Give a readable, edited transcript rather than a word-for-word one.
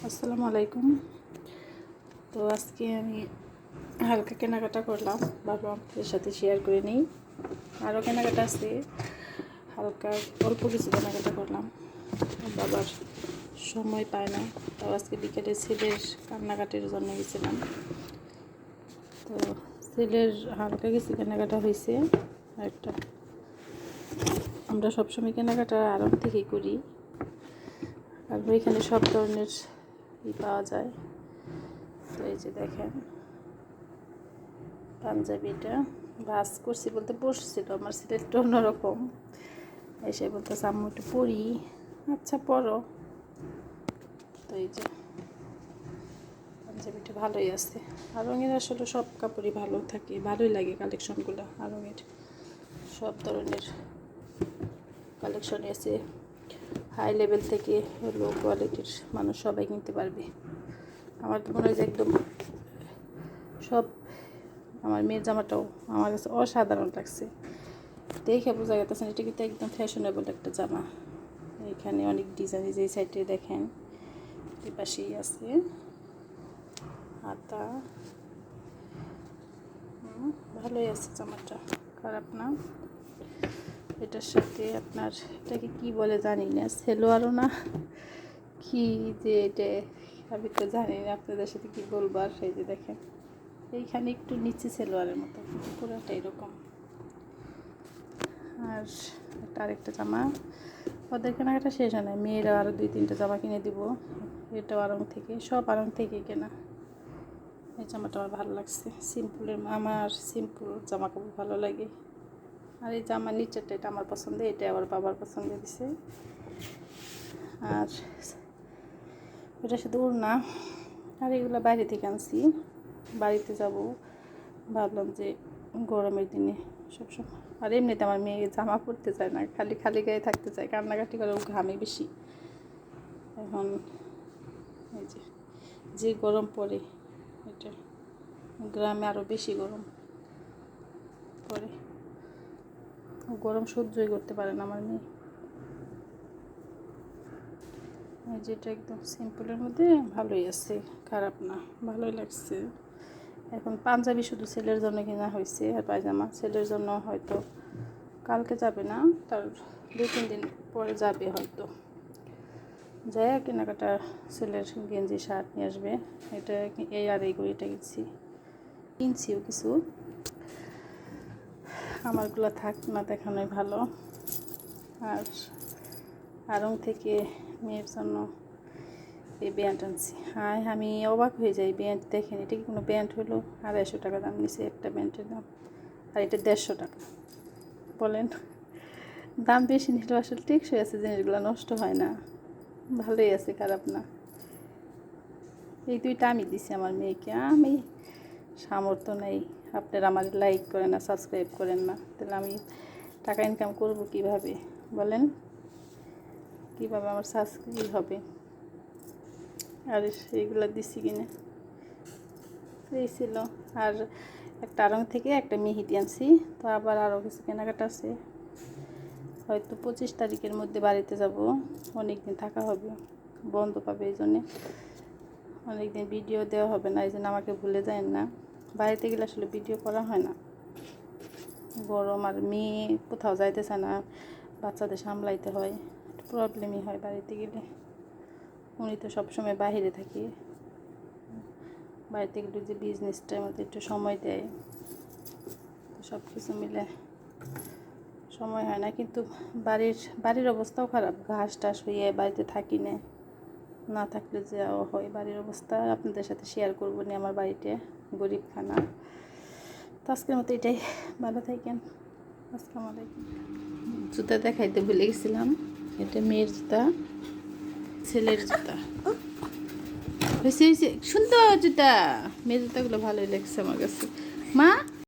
আসসালামু আলাইকুম। তো আজকে আমি হালকা কেনাকাটা করলাম, ভাবলাম আপনাদের সাথে শেয়ার করে নিই। আরও কেনাকাটা আছে, হালকা অল্প কিছু কেনাকাটা করলাম। বাবার সময় পায় না, তাও আজকে বিকেলে ছেলের কান্নাকাটির জন্য গেছিলাম। তো ছেলের হালকা কিছু কেনাকাটা হয়েছে। একটা আমরা সবসময় কেনাকাটা আড়ত থেকেই করি, আর এখানে সব ধরনের পাওয়া যায়। তো এই যে দেখেন, পাঞ্জাবিটা ভাজ করছি বলতে বসছিল, আমার সিলেটটা অন্যরকম। এসে বলতেছে আম্মু একটু পরি, আচ্ছা পরো। তো এই যে পাঞ্জাবিটা ভালোই আছে। আড়ঙের আসলে সব কাপড়ই ভালো থাকে, ভালোই লাগে কালেকশনগুলো। আড়ঙের সব ধরনের কালেকশন আছে, হাই লেভেল থেকে লো কোয়ালিটির মানুষ সবাই কিনতে পারবে। আমার তো মনে হয় যে একদম সব, আমার মেয়ের জামাটাও আমার কাছে অসাধারণ লাগছে, দেখে বোঝা গেছে এটা কিন্তু একদম ফ্যাশনেবল একটা জামা। এখানে অনেক ডিজাইন, যে সাইডে দেখেন এই পাশেই আছে হাতা। ভালোই আছে জামাটা, খারাপ না। এটার সাথে আপনার এটাকে কি বলে জানি না, সেলোয়ারও না কি যে, এটা আমি তো জানি না, আপনাদের সাথে কি বলবো। আর সেই যে দেখেন এইখানে একটু নিচে সেলোয়ারের মতো, পুরোটা এরকম। আর একটা আরেকটা জামা, ওদের কেনাকাটা শেষ হয় না, মেয়েরা আরও 2-3টা জামা কিনে দিব। এটাও আড়ং থেকে, সব আড়ং থেকে কেনা। এই জামাটা আমার ভালো লাগছে, সিম্পলের, আমার সিম্পল জামা কাপড় ভালো লাগে। আর এই জামার নিচেরটা এটা আমার পছন্দ, এটা আবার বাবার পছন্দ দিছে। আর এটার সাথে ওড়না। আর এগুলো বাইরে থেকে আনছি, বাড়িতে যাব ভাবলাম যে গরমের দিনে সবসময়। আর এমনিতে আমার মেয়ে জামা পরতে চায় না, খালি খালি গায়ে থাকতে চায়, কান্নাকাটি করে, ও ঘামে বেশি। এখন এই যে গরম পড়ে, এটা গ্রামে আরও বেশি গরম পড়ে, গরম সহ্যই করতে পারে না আমার মেয়ে। যেটা একদম সিম্পলের মধ্যে ভালোই আছে, খারাপ না, ভালোই লাগছে। এখন পাঞ্জাবি শুধু ছেলের জন্য কেনা হয়েছে, আর পায়জামা ছেলের জন্য হয়তো কালকে যাবে না, তার 2-3 দিন পরে যাবে হয়তো। যাই কেনাকাটা, ছেলের গেঞ্জি শার্ট নিয়ে আসবে। এটা এই আর এই করে এটা কিনছিও কিছু, আমারগুলো থাক না দেখানোই ভালো। আর আড়ং থেকে মেয়ের জন্য এই ব্যান্ড আনছি। হ্যাঁ, আমি অবাক হয়ে যাই, ব্যান্ড দেখেন, এটা কি কোনো ব্যান্ড হলো? 250 টাকা দাম নিছে একটা ব্যান্ডের দাম, আর এটা 150 টাকা। বলেন, দাম বেশি নিলেও আসলে টেকসই আছে, জিনিসগুলো নষ্ট হয় না, ভালোই আছে, খারাপ না। এই 2টা আমি দিছি আমার মেয়েকে, আমি সামর্থ্য নেই, আপনারা আমার লাইক করেন না, সাবস্ক্রাইব করেন না, তাহলে আমি টাকা ইনকাম করব কিভাবে বলেন? কীভাবে আমার সাবস্ক্রাইব হবে? আর সেইগুলো দিছি কিনে এই ছিল। আর একটা আড়ং থেকে একটা মেহেদি আনছি। তো আবার আরও কিছু কেনাকাটা আছে, হয়তো 25 তারিখের মধ্যে বাড়িতে যাব, অনেক দিন থাকা হবে, বন্ধ পাবে, এই জন্যে অনেক দিন ভিডিও দেওয়া হবে না, এই জন্য আমাকে ভুলে যায় না। বাড়িতে গেলে আসলে ভিডিও করা হয় না, গরম, আর মেয়ে কোথাও যাইতেছে না, বাচ্চাদের সামলাইতে হয়, প্রবলেমই হয় বাড়িতে গেলে। উনি তো সবসময় বাইরে থাকি, বাড়িতে গেলে যে বিজনেসটার মধ্যে একটু সময় দেয়, তো সব কিছু মিলে সময় হয় না। কিন্তু বাড়ির অবস্থাও খারাপ, ঘাস টাস হয়ে বাড়িতে থাকি না থাকলে যাওয়া হয়। বাড়ির অবস্থা আপনাদের সাথে শেয়ার করবো না, আমার বাড়িতে গরিব খানা। তো আজকের মতো এটাই, ভালো থাকেন, আসসালামু আলাইকুম। জুতা দেখাইতে ভুলে গেছিলাম, এটা মেয়ের জুতা, ছেলের জুতা হয়েছে, সুন্দর জুতা। মেয়ের জুতাগুলো ভালোই লাগছে আমার কাছে। মা